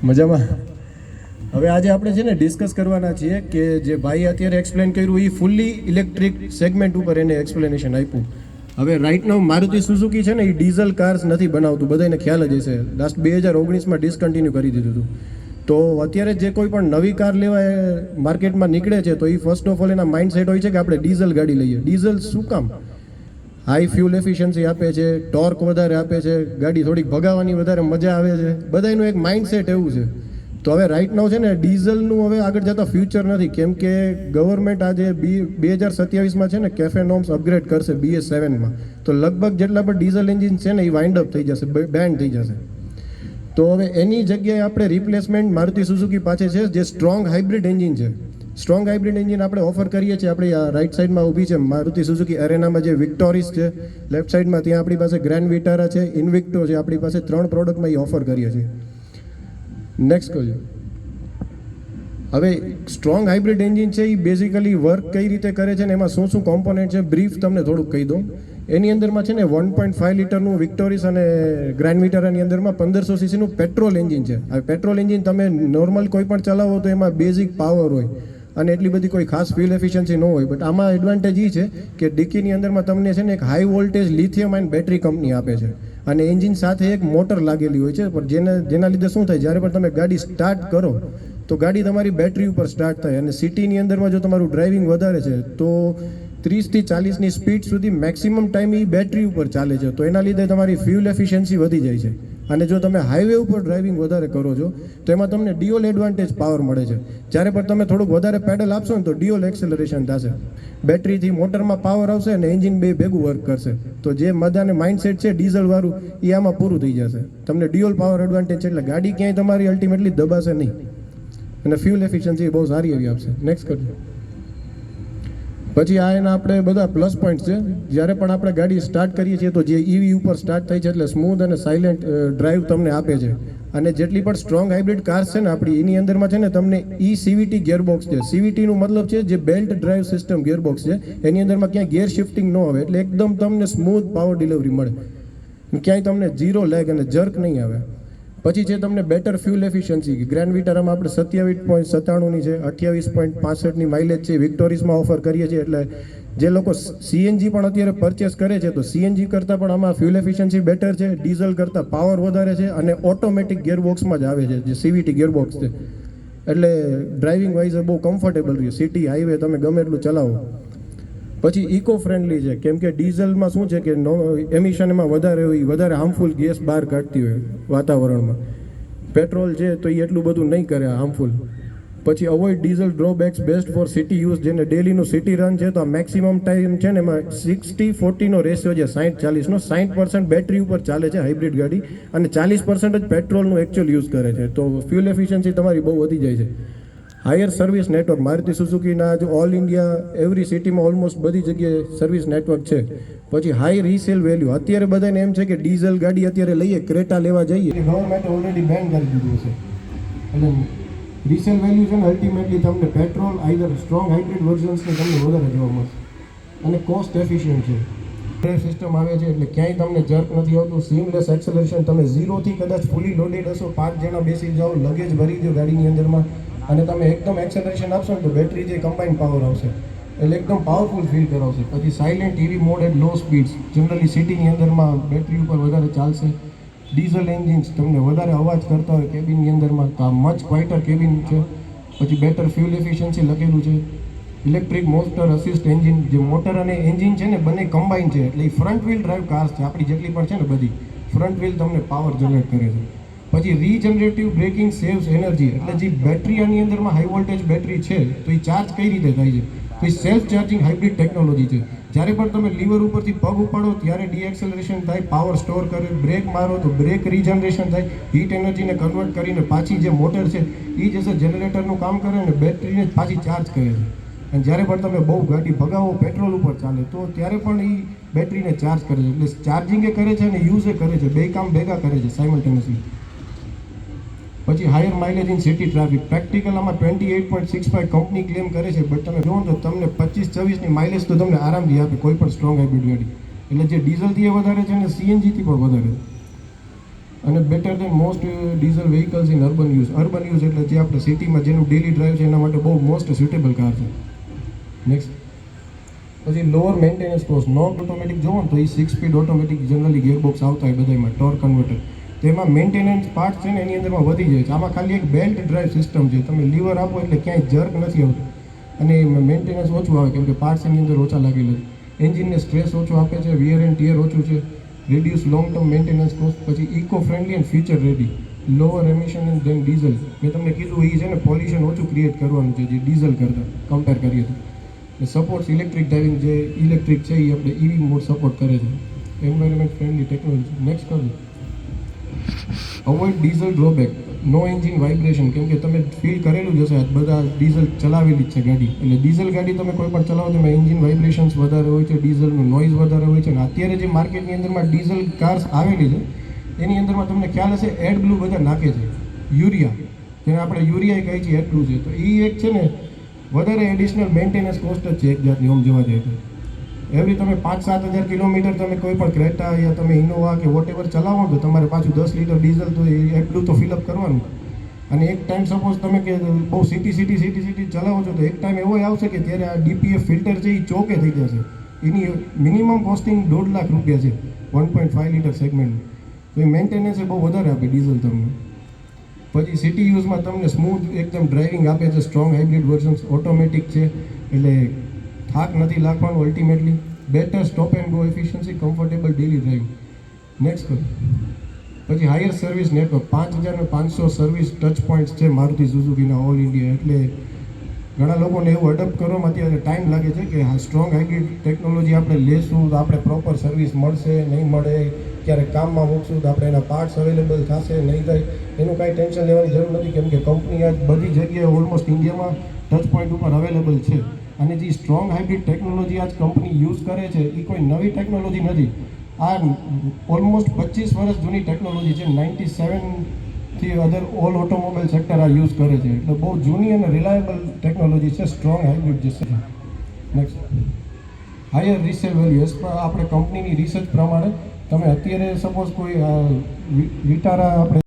મજામાં. હવે આજે આપણે છે ને ડિસ્કસ કરવાના છીએ કે જે ભાઈ અત્યારે એક્સપ્લેન કર્યું એ ફૂલ્લી ઇલેક્ટ્રિક સેગમેન્ટ ઉપર એને એક્સપ્લેનેશન આપ્યું. હવે રાઇટ નાઉ મારુતિ સુઝુકી છે ને એ ડીઝલ કાર્સ નથી બનાવતું, બધાને ખ્યાલ જ હશે. લાસ્ટ 2019માં ડિસકન્ટિન્યુ કરી દીધું હતું. તો અત્યારે જે કોઈ પણ નવી કાર લેવા માર્કેટમાં નીકળે છે તો એ ફર્સ્ટ ઓફ ઓલ એના માઇન્ડસેટ હોય છે કે આપણે ડીઝલ ગાડી લઈએ. ડીઝલ શું કામ? હાઈ ફ્યુલ એફિશિયન્સી આપે છે, ટોર્ક વધારે આપે છે, ગાડી થોડીક ભગાવવાની વધારે મજા આવે છે, બધાનું એક માઇન્ડસેટ એવું છે. તો હવે રાઇટ નાઉ છે ને ડીઝલનું હવે આગળ જતા ફ્યુચર નથી, કેમ કે ગવર્મેન્ટ આજે 2027માં છે ને કેફે નોર્મ્સ અપગ્રેડ કરશે BS7માં. તો લગભગ જેટલા પણ ડીઝલ એન્જિન છે ને એ વાઇન્ડ અપ થઈ જશે, બેન્ડ થઈ જશે. તો હવે એની જગ્યાએ આપણે રિપ્લેસમેન્ટ મારુતિ સુઝુકી પાસે છે જે સ્ટ્રોંગ હાઇબ્રિડ એન્જિન છે. સ્ટ્રોંગ હાઇબ્રિડ એન્જિન આપણે ઓફર કરીએ છીએ. આપણે રાઇટ સાઇડમાં ઊભી છે મારુતિ સુઝુકી એરેનામાં જે વિક્ટોરિસ છે, લેફ્ટ સાઇડમાં ત્યાં આપણી પાસે ગ્રેન્ડ વિટારા છે, ઇન્વિક્ટો છે. આપણી પાસે 3 પ્રોડક્ટમાં એ ઓફર કરીએ છીએ. નેક્સ્ટ કરજો. હવે સ્ટ્રોંગ હાઇબ્રિડ એન્જિન છે એ બેઝિકલી વર્ક કઈ રીતે કરે છે ને એમાં શું શું કોમ્પોનન્ટ છે બ્રીફ તમને થોડુંક કહી દઉં. એની અંદરમાં છે ને 1.5 લિટરનું વિક્ટોરિસ અને ગ્રેન્ડ વિટારાની અંદરમાં 1500 સીસીનું પેટ્રોલ એન્જિન છે. હવે પેટ્રોલ એન્જિન તમે નોર્મલ કોઈ પણ ચલાવો તો એમાં બેઝિક પાવર હોય અને એટલી બધી કોઈ ખાસ ફ્યુલ એફિશિયન્સી ન હોય. બટ આમાં એડવાન્ટેજ એ છે કે ડિક્કીની અંદરમાં તમને છે ને એક high voltage lithium ion battery company આપે છે અને એન્જિન સાથે એક મોટર લાગેલી હોય છે. પણ જેના લીધે શું થાય, જ્યારે પણ તમે ગાડી સ્ટાર્ટ કરો તો ગાડી તમારી બેટરી ઉપર સ્ટાર્ટ થાય. અને સિટીની અંદરમાં જો તમારું ડ્રાઇવિંગ વધારે છે તો 30 થી 40ની સ્પીડ સુધી મેક્સિમમ ટાઈમ એ બેટરી ઉપર ચાલે છે. તો એના લીધે તમારી ફ્યુલ એફિશિયન્સી વધી જાય છે. અને જો તમે હાઈવે ઉપર ડ્રાઇવિંગ વધારે કરો છો તો એમાં તમને ડિયોલ એડવાન્ટેજ પાવર મળે છે. જ્યારે પણ તમે થોડુંક વધારે પેડલ આપશો ને તો ડિયોલ એક્સેલરેશન થશે, બેટરીથી મોટરમાં પાવર આવશે અને એન્જિન બે ભેગું વર્ક કરશે. તો જે મજાને માઇન્ડસેટ છે ડીઝલવાળું એ આમાં પૂરું થઈ જશે. તમને ડિયોલ પાવર એડવાન્ટેજ છે એટલે ગાડી ક્યાંય તમારી અલ્ટિમેટલી દબાશે નહીં અને ફ્યુલ એફિશિયન્સી બહુ સારી એવી આપશે. નેક્સ્ટ કરજો. પછી આ એના આપણે બધા પ્લસ પોઈન્ટ છે. જ્યારે પણ આપણે ગાડી સ્ટાર્ટ કરીએ છીએ તો જે EV ઉપર સ્ટાર્ટ થાય છે એટલે સ્મૂથ અને સાયલેન્ટ ડ્રાઈવ તમને આપે છે. અને જેટલી પણ સ્ટ્રોંગ હાઇબ્રિડ કાર્સ છે ને આપણી એની અંદરમાં છે ને તમને CVT ગિયરબોક્સ છે. CVTનું મતલબ છે જે બેલ્ટ ડ્રાઈવ સિસ્ટમ ગિયરબોક્સ છે. એની અંદરમાં ક્યાંય ગિયર શિફ્ટિંગ ન આવે એટલે એકદમ તમને સ્મૂથ પાવર ડિલિવરી મળે, ક્યાંય તમને ઝીરો લેગ અને જર્ક નહીં આવે. પછી છે તમને બેટર ફ્યુલ એફિશિયન્સી. ગ્રેન્ડ વિટારામાં આપણે 27.97ની છે, 28.65ની માઇલેજ છે. વિક્ટોરિસમાં ઓફર કરીએ છીએ એટલે જે લોકો CNG પણ અત્યારે પરચેસ કરે છે તો CNG કરતાં પણ આમાં ફ્યુલ એફિશિયન્સી બેટર છે, ડીઝલ કરતાં પાવર વધારે છે અને ઓટોમેટિક ગિયરબોક્સમાં જ આવે છે જે CVT ગિયરબોક્સ છે. એટલે ડ્રાઇવિંગ વાઇઝ બહુ કમ્ફર્ટેબલ રહે, સિટી હાઈવે તમે ગમે એટલું ચલાવો. પછી ઇકો ફ્રેન્ડલી છે, કેમ કે ડીઝલમાં શું છે કે એમિશન એમાં વધારે હોય, વધારે હાર્મફુલ ગેસ બહાર કાઢતી હોય વાતાવરણમાં. પેટ્રોલ છે તો એ એટલું બધું નહીં કરે હાર્મફુલ. પછી avoid diesel drawbacks, best for city use. જેને ડેલીનું સિટી રન છે તો આ મેક્સિમમ ટાઈમ છે ને એમાં 60-40નો રેશિયો છે, 60-40નો. 60% બેટરી ઉપર ચાલે છે હાઇબ્રિડ ગાડી અને 40% જ પેટ્રોલનું એકચ્યુઅલ યુઝ કરે છે. તો ફ્યુલ એફિશિયન્સી તમારી બહુ વધી જાય છે. Higher service network. મારુતિ સુઝુકીના જો ઓલ ઇન્ડિયા એવરી સિટીમાં ઓલમોસ્ટ બધી જગ્યાએ સર્વિસ નેટવર્ક છે. પછી હાઈ રીસેલ વેલ્યુ. અત્યારે બધાને એમ છે કે ડીઝલ ગાડી અત્યારે લઈએ, ક્રેટા લેવા જઈએ, ગવર્મેન્ટે ઓલરેડી બેન કરી દીધું છે. એટલે રીસેલ વેલ્યુ છે ને અલ્ટિમેટલી તમને પેટ્રોલ આઈધર સ્ટ્રોંગ હાઇબ્રિડ વર્ઝન્સને તમને વધારે જોવા મળશે. અને કોસ્ટ એફિશિયન્ટ છે. સિસ્ટમ આવે છે એટલે ક્યાંય તમને જર્ક નથી આવતું. Seamless acceleration. તમે 0થી કદાચ ફૂલી લોડેડ હશો, 5 જણા બેસી જાઓ, લગેજ ભરી દો ગાડીની અંદરમાં અને તમે એકદમ એક્સેલરેશન આપશો ને તો બેટરી જે કમ્બાઇન પાવર આવશે એટલે એકદમ પાવરફુલ ફીલ કરાવશે. પછી silent EV mode at low speeds. Generally સિટીની અંદરમાં બેટરી ઉપર વધારે ચાલશે. ડીઝલ એન્જિન્સ તમને વધારે અવાજ કરતા હોય કેબિનની અંદરમાં તો આ મચ ક્વાઇટર કેબિન છે. પછી બેટર ફ્યુલ એફિશિયન્સી લખેલું છે. Electric motor assist engine. જે મોટર અને એન્જિન છે ને બંને કમ્બાઇન છે એટલે એ ફ્રન્ટ વ્હીલ ડ્રાઈવ કાર્સ છે. આપણી જેટલી પણ છે ને બધી ફ્રન્ટ વ્હીલ તમને પાવર જનરેટ કરે છે. પછી રીજનરેટિવ બ્રેકિંગ સેવ્સ એનર્જી. એટલે જે બેટરી આની અંદરમાં હાઈ વોલ્ટેજ બેટરી છે તો એ ચાર્જ કઈ રીતે થાય છે તો એ સેલ્ફ ચાર્જિંગ હાઇબ્રિડ ટેકનોલોજી છે. જ્યારે પણ તમે લીવર ઉપરથી પગ ઉપાડો ત્યારે ડીએક્સેલરેશન થાય, પાવર સ્ટોર કરે. બ્રેક મારો તો બ્રેક રીજનરેશન થાય, હીટ એનર્જીને કન્વર્ટ કરીને પાછી જે મોટર છે એ જશે જનરેટરનું કામ કરે અને બેટરીને જ પાછી ચાર્જ કરે છે. અને જ્યારે પણ તમે બહુ ગાડી ભગાવો પેટ્રોલ ઉપર ચાલે તો ત્યારે પણ એ બેટરીને ચાર્જ કરે છે. એટલે ચાર્જિંગે કરે છે અને યુઝે કરે છે, બે કામ ભેગા કરે છે સાયમલ્ટેનિયસલી. પછી higher mileage in city traffic. Practical આમાં 28.65 કંપની ક્લેમ કરે છે, બટ તમે જુઓ તો તમને 25-26ની માઇલેજ તો તમને આરામથી આપે કોઈ પણ સ્ટ્રોંગ હાઇબ્રિડ ગાડી. એટલે જે ડીઝલથી વધારે છે અને CNGથી પણ વધારે. અને better than most diesel vehicles in urban use એટલે જે આપણે સિટીમાં જેનું ડેલી ડ્રાઈવ છે એના માટે બહુ મોસ્ટ સ્યુટેબલ કાર છે. નેક્સ્ટ પછી lower maintenance cost. Non automatic જોવો ને તો એ 6 સ્પીડ ઓટોમેટિક જનરલી ગિયરબોક્સ આવતા હોય બધામાં ટોર્ક કન્વર્ટર, તેમાં મેન્ટેનન્સ પાર્ટ છે ને એની અંદરમાં વધી જાય છે. આમાં ખાલી એક બેલ્ટ ડ્રાઈવ સિસ્ટમ છે, તમે લીવર આપો એટલે ક્યાંય જર્ક નથી આવતું અને મેન્ટેનન્સ ઓછું આવે કેમ કે પાર્ટ્સ એની અંદર ઓછા લાગેલા છે. એન્જિનને સ્ટ્રેસ ઓછો આપે છે, વિયર એન્ડ ટીયર ઓછું છે, reduce long term maintenance cost. પછી eco friendly and future ready, lower emission and than diesel. મેં તમને કીધું એ છે ને પોલ્યુશન ઓછું ક્રિએટ કરવાનું છે જે ડીઝલ કરતાં કમ્પેર કરીએ તો. સપોર્ટ્સ ઇલેક્ટ્રિક ડ્રાઇવિંગ, જે ઇલેક્ટ્રિક છે એ આપણે ઈવી મોડ સપોર્ટ કરે છે. Environment friendly technology. નેક્સ્ટ કરજો અવોઇડ ડીઝલ ડ્રોબેક, નો એન્જિન વાઇબ્રેશન. કેમ કે તમે ફીલ કરેલું જ હશે, બધા ડીઝલ ચલાવેલી જ છે ગાડી, એટલે ડીઝલ ગાડી તમે કોઈ પણ ચલાવો તો એન્જિન વાઇબ્રેશન્સ વધારે હોય છે, ડીઝલનું નોઇઝ વધારે હોય છે. અને અત્યારે જે માર્કેટની અંદરમાં ડીઝલ કાર્સ આવેલી છે એની અંદરમાં તમને ખ્યાલ હશે એડ બ્લુ બધા નાખે છે, યુરિયા, જેને આપણે યુરિયા કહીએ છીએ એડ બ્લુ છે. તો એ એક છે ને વધારે એડિશનલ મેન્ટેનન્સ કોસ્ટ જ છે એક જાતની આમ જોવા જઈએ તો. એવરી તમે 5-7 હજાર કિલોમીટર તમે કોઈ પણ ક્રેટા યા તમે ઇનોવા કે વોટ એવર ચલાવો તો તમારે પાછું 10 લીટર ડીઝલ તો એટલું તો ફિલઅપ કરવાનું. અને એક ટાઈમ સપોઝ તમે કે બહુ સિટી ચલાવો છો તો એક ટાઈમ એવો આવશે કે ત્યારે આ ડીપીએફ ફિલ્ટર છે એ ચોકે થઈ જશે. એની મિનિમમ કોસ્ટિંગ 1.5 લાખ રૂપિયા છે 1.5 લીટર સેગમેન્ટ. તો એ મેન્ટેનન્સ બહુ વધારે આપે ડીઝલ તમને. પછી સિટી યુઝમાં તમને સ્મૂથ એકદમ ડ્રાઇવિંગ આપે છે. સ્ટ્રોંગ હાઇબ્રિડ વર્ઝન્સ, ઓટોમેટિક છે એટલે થાક નથી લાગવાનું ultimately. Better stop and go efficiency, comfortable daily driving. Next પછી higher service network. 5500 service touch points છે મારુતિ સુઝુકીના ઓલ ઇન્ડિયા. એટલે ઘણા લોકોને એવું અડપ્ટ કરવામાં અત્યારે ટાઈમ લાગે છે કે હા સ્ટ્રોંગ હાઇબ્રિડ ટેકનોલોજી આપણે લેશું તો આપણે પ્રોપર સર્વિસ મળશે નહીં મળે, ક્યારેક કામમાં મૂકશું તો આપણે એના પાર્ટ્સ અવેલેબલ થશે નહીં થાય, એનું કાંઈ ટેન્શન લેવાની જરૂર નથી કેમ કે કંપની આજ બધી જગ્યાએ ઓલમોસ્ટ ઇન્ડિયામાં ટચ પોઈન્ટ ઉપર અવેલેબલ છે. અને જે સ્ટ્રોંગ હાઇબ્રિડ ટેકનોલોજી આજ કંપની યુઝ કરે છે એ કોઈ નવી ટેકનોલોજી નથી. આ ઓલમોસ્ટ 25 વર્ષ જૂની ટેકનોલોજી છે. 97થી અધર ઓલ ઓટોમોબાઈલ સેક્ટર આ યુઝ કરે છે. એટલે બહુ જૂની અને રિલાયબલ ટેકનોલોજી છે સ્ટ્રોંગ હાઇબ્રિડ જે છે. Next higher resale value. As per આપણે કંપનીની રિસર્ચ પ્રમાણે તમે અત્યારે સપોઝ કોઈ વિટારા આપણે